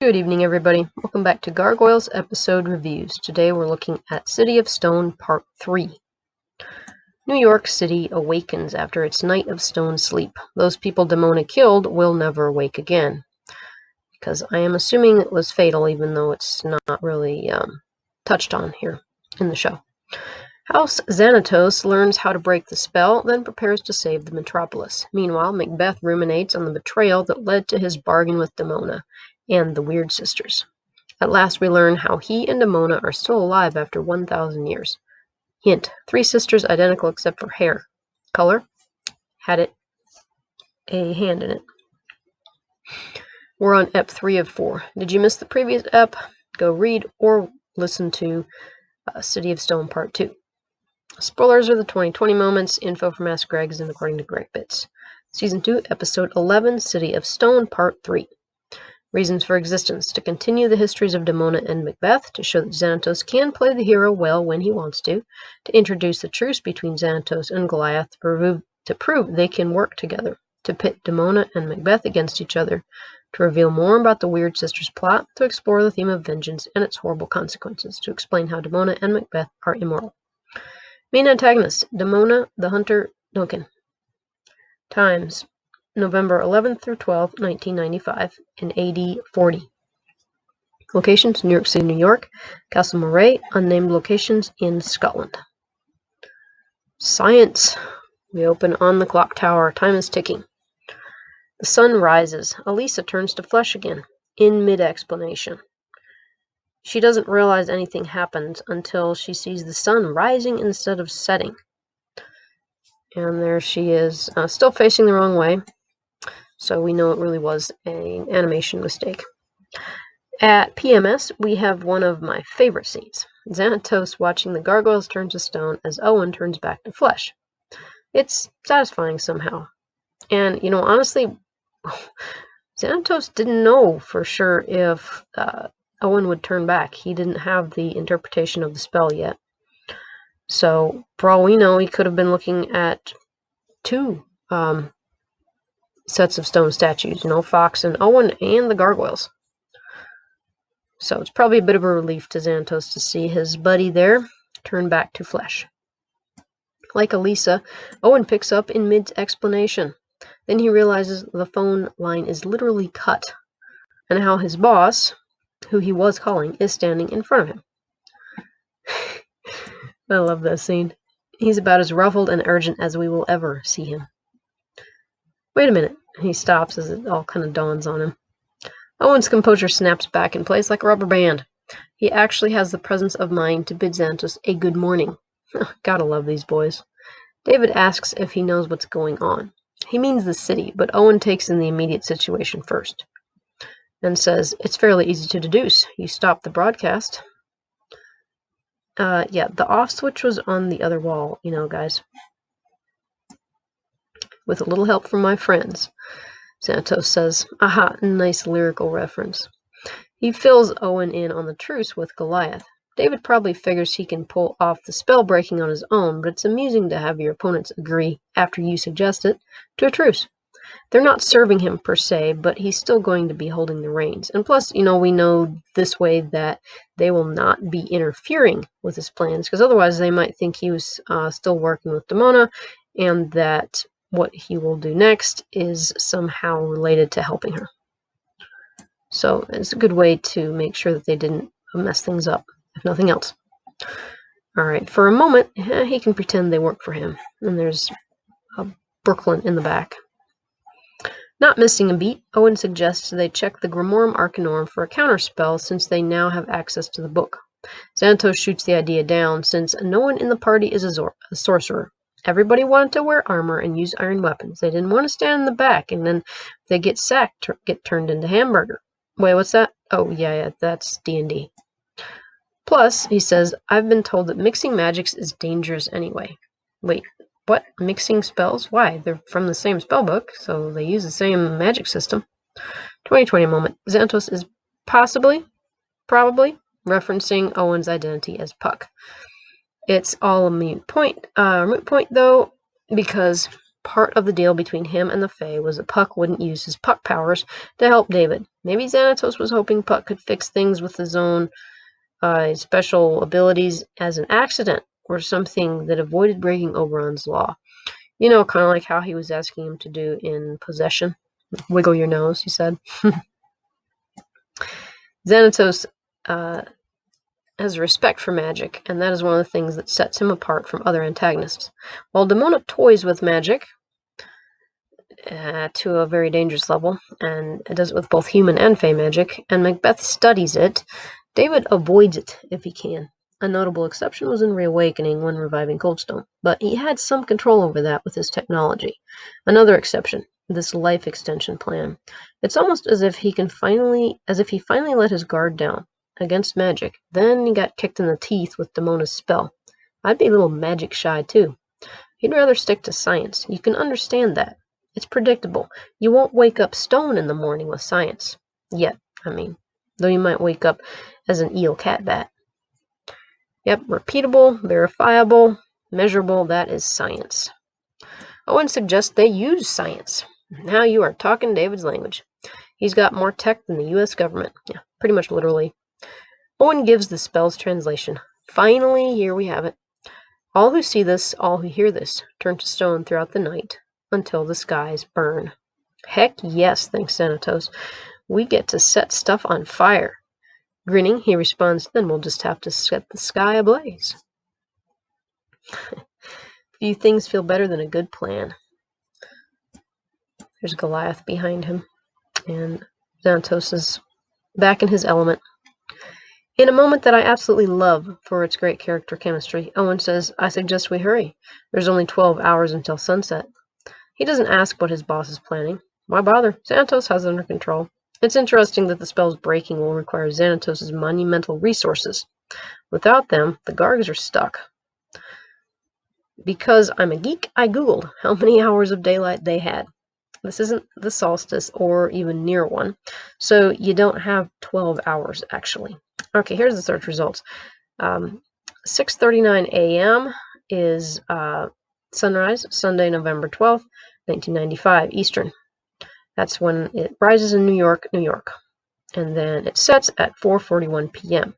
Good evening, everybody. Welcome back to Gargoyles episode reviews. Today we're looking at City of Stone Part 3. New York City awakens after its night of stone sleep. Those people Demona killed will never awake again. Because I am assuming it was fatal, even though it's not really touched on here in the show. House Xanatos learns how to break the spell, then prepares to save the metropolis. Meanwhile, Macbeth ruminates on the betrayal that led to his bargain with Demona and the Weird Sisters. At last we learn how he and Demona are still alive after 1,000 years. Hint, 3 sisters identical except for hair. Color, had it a hand in it. We're on Ep 3 of 4. Did you miss the previous Ep? Go read or listen to City of Stone Part 2. Spoilers are the 2020 moments, info from Ask Greg's and according to Greg Bits. Season 2, Episode 11, City of Stone Part 3. Reasons for existence: to continue the histories of Demona and Macbeth, to show that Xanatos can play the hero well when he wants to introduce the truce between Xanatos and Goliath, to prove they can work together, to pit Demona and Macbeth against each other, to reveal more about the Weird Sisters' plot, to explore the theme of vengeance and its horrible consequences, to explain how Demona and Macbeth are immoral. Main antagonist: Demona, the Hunter, Duncan. Times: November 11th through 12th, 1995, in AD 40. Locations: New York City, New York, Castle Moray, unnamed locations in Scotland. Science. We open on the clock tower. Time is ticking. The sun rises. Elisa turns to flesh again, in mid-explanation. She doesn't realize anything happened until she sees the sun rising instead of setting. And there she is, still facing the wrong way. So we know it really was an animation mistake. At PMS, we have one of my favorite scenes. Xanatos watching the gargoyles turn to stone as Owen turns back to flesh. It's satisfying somehow. And, honestly, Xanatos didn't know for sure if Owen would turn back. He didn't have the interpretation of the spell yet. So, for all we know, he could have been looking at 2 sets of stone statues, Fox and Owen and the gargoyles. So it's probably a bit of a relief to Xanatos to see his buddy there turn back to flesh. Like Elisa, Owen picks up in mid-explanation. Then he realizes the phone line is literally cut, and how his boss, who he was calling, is standing in front of him. I love that scene. He's about as ruffled and urgent as we will ever see him. Wait a minute. He stops as it all kind of dawns on him. Owen's composure snaps back in place like a rubber band. He actually has the presence of mind to bid Xanatos a good morning. Gotta love these boys. David asks if he knows what's going on. He means the city, but Owen takes in the immediate situation first and says, "It's fairly easy to deduce. You stopped the broadcast." Yeah, the off switch was on the other wall, guys. With a little help from my friends, Xanatos says. Aha, nice lyrical reference. He fills Owen in on the truce with Goliath. David probably figures he can pull off the spell breaking on his own, but it's amusing to have your opponents agree, after you suggest it, to a truce. They're not serving him per se, but he's still going to be holding the reins. And plus, we know this way that they will not be interfering with his plans, because otherwise they might think he was still working with Demona, and that what he will do next is somehow related to helping her. So it's a good way to make sure that they didn't mess things up, if nothing else. Alright, for a moment, he can pretend they work for him. And there's Brooklyn in the back. Not missing a beat, Owen suggests they check the Grimorum Arcanorum for a counterspell since they now have access to the book. Xanatos shoots the idea down since no one in the party is a sorcerer. Everybody wanted to wear armor and use iron weapons. They didn't want to stand in the back and then if they get sacked, get turned into hamburger. Wait, what's that? Oh, yeah, that's D&D. Plus, he says, I've been told that mixing magics is dangerous anyway. Wait, what? Mixing spells? Why? They're from the same spellbook, so they use the same magic system. 2020 moment. Xanatos is probably, referencing Owen's identity as Puck. It's all a moot point though, because Part of the deal between him and the Fae was that Puck wouldn't use his Puck powers to help David. Maybe Xanatos was hoping Puck could fix things with his own special abilities as an accident or something that avoided breaking Oberon's law. You know, kind of like how he was asking him to do in Possession. Wiggle your nose, he said. Xanatos has respect for magic, and that is one of the things that sets him apart from other antagonists. While Demona toys with magic to a very dangerous level, and it does it with both human and Fey magic, and Macbeth studies it, David avoids it if he can. A notable exception was in Reawakening when reviving Coldstone, but he had some control over that with his technology. Another exception, this life extension plan. It's almost as if he finally let his guard down against magic. Then he got kicked in the teeth with Damona's spell. I'd be a little magic shy too. He'd rather stick to science. You can understand that. It's predictable. You won't wake up stone in the morning with science. Yet, I mean. Though you might wake up as an eel cat bat. Yep, repeatable, verifiable, measurable, that is science. Owen suggests they use science. Now you are talking David's language. He's got more tech than the U.S. government. Yeah, pretty much literally. Owen gives the spell's translation. Finally, here we have it. All who see this, all who hear this, turn to stone throughout the night until the skies burn. Heck yes, thinks Xanatos. We get to set stuff on fire. Grinning, he responds, then we'll just have to set the sky ablaze. Few things feel better than a good plan. There's Goliath behind him, and Xanatos is back in his element. In a moment that I absolutely love for its great character chemistry, Owen says, I suggest we hurry. There's only 12 hours until sunset. He doesn't ask what his boss is planning. Why bother? Xanatos has it under control. It's interesting that the spell's breaking will require Xanatos' monumental resources. Without them, the Gargs are stuck. Because I'm a geek, I googled how many hours of daylight they had. This isn't the solstice or even near one, so you don't have 12 hours actually. Okay, here's the search results. 6:39 a.m. is sunrise, Sunday, November 12th, 1995, Eastern. That's when it rises in New York, New York. And then it sets at 4:41 p.m.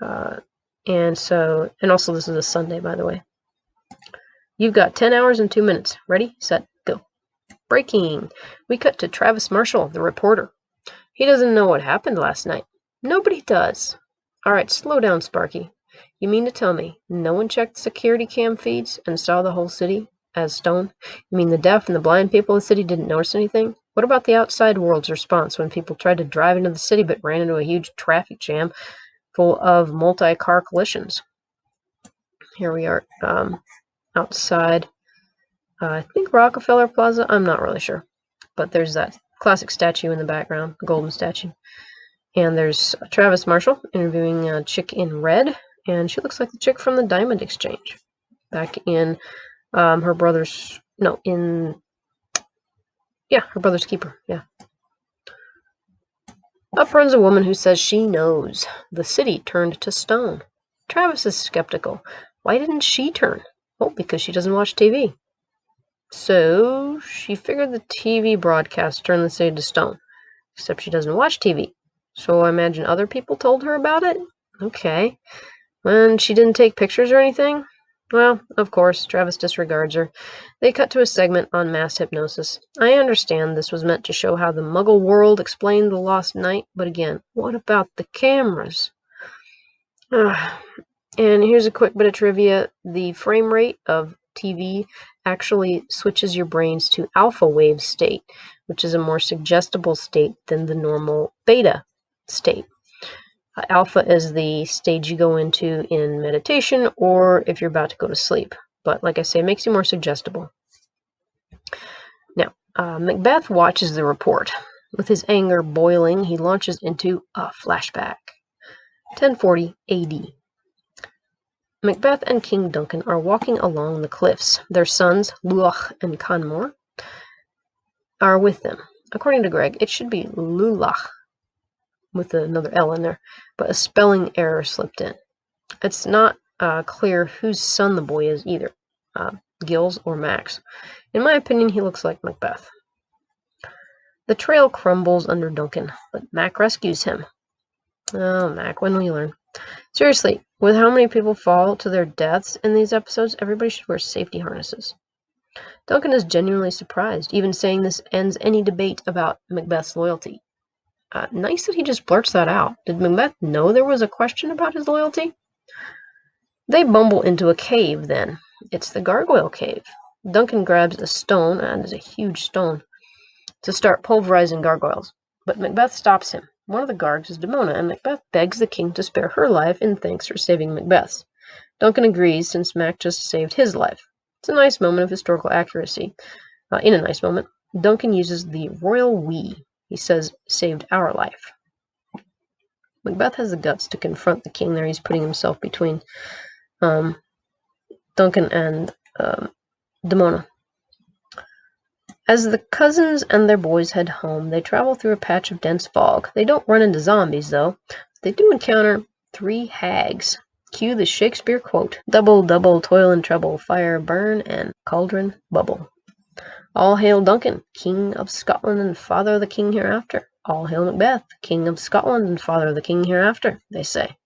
And also this is a Sunday, by the way. You've got 10 hours and 2 minutes. Ready, set, go. Breaking. We cut to Travis Marshall, the reporter. He doesn't know what happened last night. Nobody does. All right, slow down, Sparky. You mean to tell me no one checked security cam feeds and saw the whole city as stone? You mean the deaf and the blind people in the city didn't notice anything? What about the outside world's response when people tried to drive into the city but ran into a huge traffic jam full of multi-car collisions? Here we are outside, I think Rockefeller Plaza. I'm not really sure. But there's that classic statue in the background, the golden statue. And there's Travis Marshall interviewing a chick in red. And she looks like the chick from the Diamond Exchange. Back in her brother's... No, in... Yeah, her brother's keeper. Yeah. Up runs a woman who says she knows. The city turned to stone. Travis is skeptical. Why didn't she turn? Oh, because she doesn't watch TV. So, she figured the TV broadcast turned the city to stone. Except she doesn't watch TV. So I imagine other people told her about it? Okay. And she didn't take pictures or anything? Well, of course, Travis disregards her. They cut to a segment on mass hypnosis. I understand this was meant to show how the Muggle world explained the lost night, but again, what about the cameras? And here's a quick bit of trivia. The frame rate of TV actually switches your brains to alpha wave state, which is a more suggestible state than the normal beta state. Alpha is the stage you go into in meditation or if you're about to go to sleep. But like I say, it makes you more suggestible. Now, Macbeth watches the report. With his anger boiling, he launches into a flashback. 1040 AD. Macbeth and King Duncan are walking along the cliffs. Their sons, Luach and Canmore, are with them. According to Greg, it should be Lulach, with another L in there, but a spelling error slipped in. It's not clear whose son the boy is either. Gills, or Max. In my opinion, he looks like Macbeth. The trail crumbles under Duncan, but Mac rescues him. Oh, Mac, when will you learn? Seriously, with how many people fall to their deaths in these episodes, everybody should wear safety harnesses. Duncan is genuinely surprised, even saying this ends any debate about Macbeth's loyalty. Nice that he just blurts that out. Did Macbeth know there was a question about his loyalty? They bumble into a cave, then. It's the Gargoyle Cave. Duncan grabs a stone, and it's a huge stone, to start pulverizing gargoyles. But Macbeth stops him. One of the Gargs is Demona, and Macbeth begs the king to spare her life in thanks for saving Macbeth's. Duncan agrees, since Mac just saved his life. It's a nice moment of historical accuracy. In a nice moment, Duncan uses the royal we. He says, saved our life. Macbeth has the guts to confront the king there. He's putting himself between Duncan and Demona. As the cousins and their boys head home, they travel through a patch of dense fog. They don't run into zombies, though. They do encounter 3 hags. Cue the Shakespeare quote, double, double, toil and trouble, fire burn, and cauldron bubble. All hail Duncan, King of Scotland and father of the king hereafter. All hail Macbeth, King of Scotland and father of the king hereafter, they say.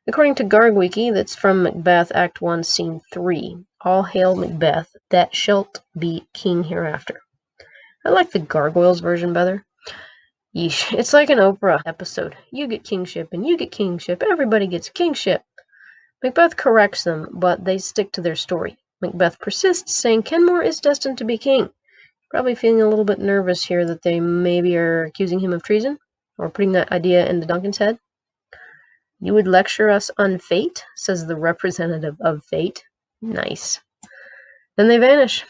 According to Gargwiki, that's from Macbeth, Act 1, Scene 3. All hail Macbeth, that shalt be king hereafter. I like the Gargoyles version better. Yeesh, it's like an Oprah episode. You get kingship, and you get kingship. Everybody gets kingship. Macbeth corrects them, but they stick to their story. Macbeth persists, saying Kenmore is destined to be king. Probably feeling a little bit nervous here that they maybe are accusing him of treason, or putting that idea into Duncan's head. You would lecture us on fate, says the representative of fate. Nice. Then they vanish.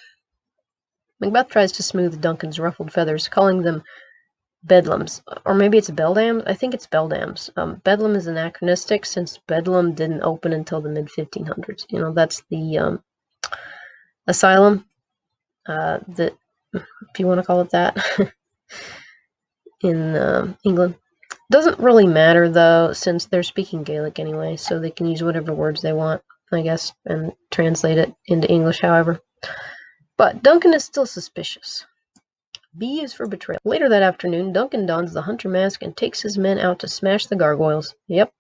Macbeth tries to smooth Duncan's ruffled feathers, calling them bedlams. Or maybe it's beldams? I think it's beldams. Bedlam is anachronistic since Bedlam didn't open until the mid-1500s. You know, that's the asylum, that, if you want to call it that, in England. Doesn't really matter, though, since they're speaking Gaelic anyway, so they can use whatever words they want, I guess, and translate it into English, however. But Duncan is still suspicious. B is for betrayal. Later that afternoon, Duncan dons the hunter mask and takes his men out to smash the gargoyles. Yep.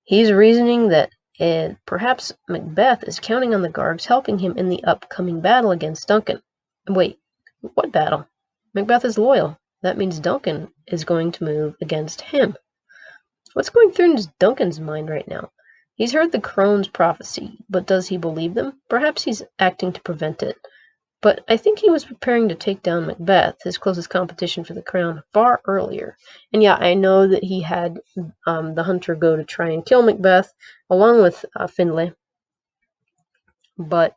He's reasoning that perhaps Macbeth is counting on the Gargs helping him in the upcoming battle against Duncan. Wait, what battle? Macbeth is loyal. That means Duncan is going to move against him. What's going through Duncan's mind right now? He's heard the crone's prophecy, but does he believe them? Perhaps he's acting to prevent it. But I think he was preparing to take down Macbeth, his closest competition for the crown, far earlier. And yeah, I know that he had the hunter go to try and kill Macbeth, along with Findlay. But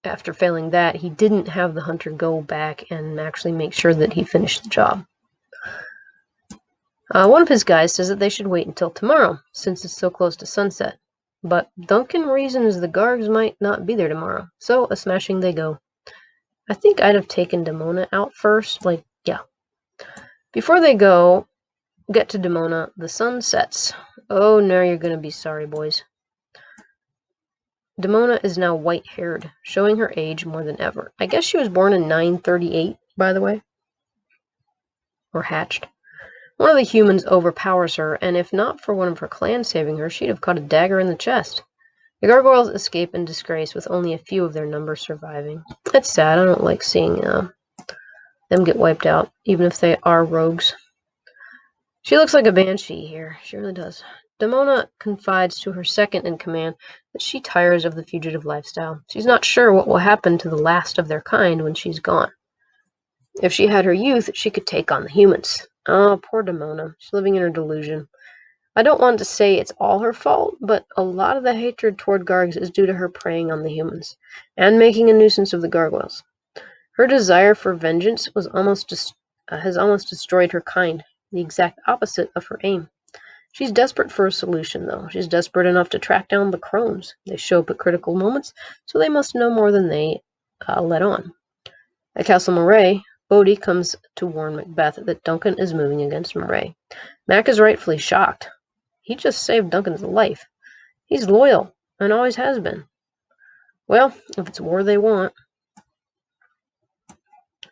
after failing that, he didn't have the hunter go back and actually make sure that he finished the job. One of his guys says that they should wait until tomorrow, since it's so close to sunset. But Duncan reasons the Gargs might not be there tomorrow, so a smashing they go. I think I'd have taken Demona out first, Before they get to Demona, the sun sets. Oh, now you're gonna be sorry, boys. Demona is now white-haired, showing her age more than ever. I guess she was born in 938, by the way. Or hatched. One of the humans overpowers her, and if not for one of her clan saving her, she'd have caught a dagger in the chest. The gargoyles escape in disgrace, with only a few of their number surviving. It's sad. I don't like seeing them get wiped out, even if they are rogues. She looks like a banshee here. She really does. Demona confides to her second in command that she tires of the fugitive lifestyle. She's not sure what will happen to the last of their kind when she's gone. If she had her youth, she could take on the humans. Oh, poor Demona. She's living in her delusion. I don't want to say it's all her fault, but a lot of the hatred toward Gargs is due to her preying on the humans, and making a nuisance of the gargoyles. Her desire for vengeance has almost destroyed her kind, the exact opposite of her aim. She's desperate for a solution, though. She's desperate enough to track down the crones. They show up at critical moments, so they must know more than they let on. At Castle Moray, Bodhi comes to warn Macbeth that Duncan is moving against Moray. Mac is rightfully shocked. He just saved Duncan's life. He's loyal, and always has been. Well, if it's war they want.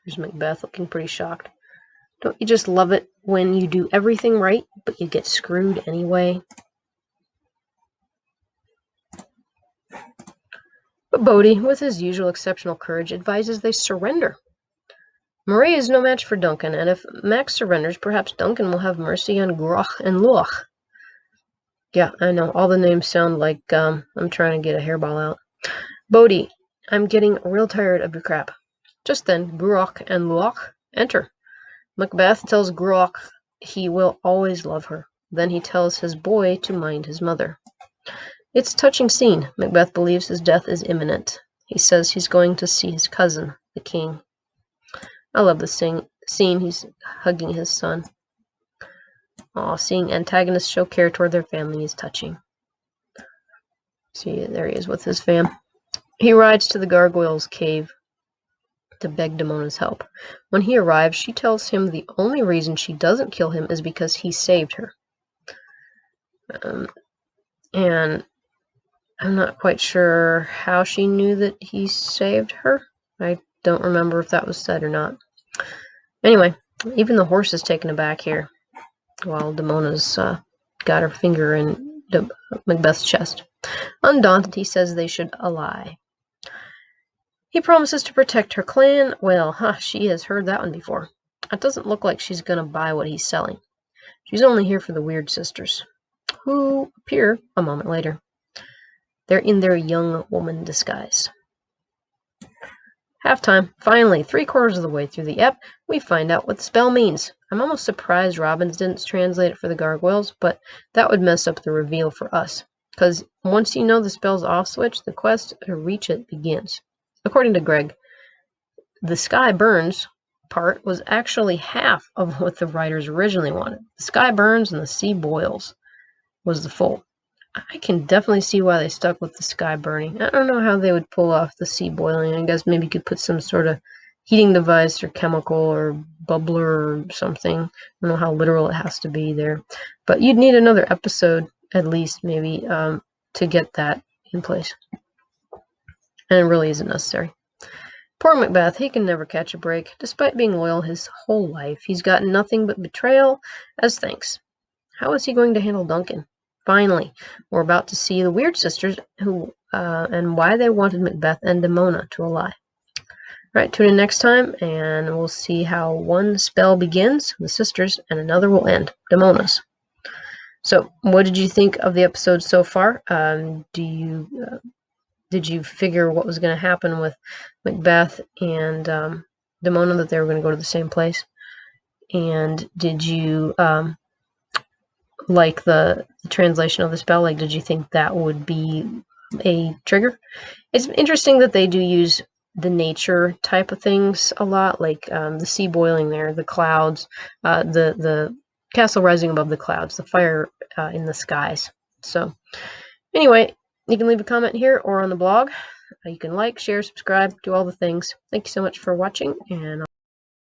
Here's Macbeth looking pretty shocked. Don't you just love it when you do everything right, but you get screwed anyway? But Bodhi, with his usual exceptional courage, advises they surrender. Marie is no match for Duncan, and if Max surrenders, perhaps Duncan will have mercy on Groch and Loch. Yeah, I know, all the names sound like I'm trying to get a hairball out. Bodhi, I'm getting real tired of your crap. Just then, Groch and Loch enter. Macbeth tells Groch he will always love her. Then he tells his boy to mind his mother. It's a touching scene. Macbeth believes his death is imminent. He says he's going to see his cousin, the king. I love this scene. He's hugging his son. Aw, seeing antagonists show care toward their family is touching. See, there he is with his fam. He rides to the Gargoyles' cave to beg Damona's help. When he arrives, she tells him the only reason she doesn't kill him is because he saved her. And I'm not quite sure how she knew that he saved her. I don't remember if that was said or not. Anyway, even the horse is taken aback here, while Damona's got her finger in Macbeth's chest. Undaunted, he says they should ally. He promises to protect her clan. Well, she has heard that one before. It doesn't look like she's going to buy what he's selling. She's only here for the Weird Sisters, who appear a moment later. They're in their young woman disguise. Halftime. Finally, 3/4 of the way through the ep, we find out what the spell means. I'm almost surprised Robbins didn't translate it for the Gargoyles, but that would mess up the reveal for us. Because once you know the spell's off switch, the quest to reach it begins. According to Greg, the sky burns part was actually half of what the writers originally wanted. The sky burns and the sea boils was the full. I can definitely see why they stuck with the sky burning. I don't know how they would pull off the sea boiling. I guess maybe you could put some sort of heating device or chemical or bubbler or something. I don't know how literal it has to be there. But you'd need another episode, at least, maybe, to get that in place. And it really isn't necessary. Poor Macbeth, he can never catch a break. Despite being loyal his whole life, he's gotten nothing but betrayal as thanks. How is he going to handle Duncan? Finally, we're about to see the Weird Sisters who and why they wanted Macbeth and Demona to ally. Right, tune in next time, and we'll see how one spell begins, the sisters, and another will end, Demona's. So, what did you think of the episode so far? Did you figure what was going to happen with Macbeth and Demona, that they were going to go to the same place? And did you like the translation of the spell? Like, did you think that would be a trigger? It's interesting that they do use the nature type of things a lot, like the sea boiling there, the clouds, the castle rising above the clouds, the fire in the skies. So anyway, you can leave a comment here or on the blog. You can like, share, subscribe, do all the things. Thank you so much for watching, and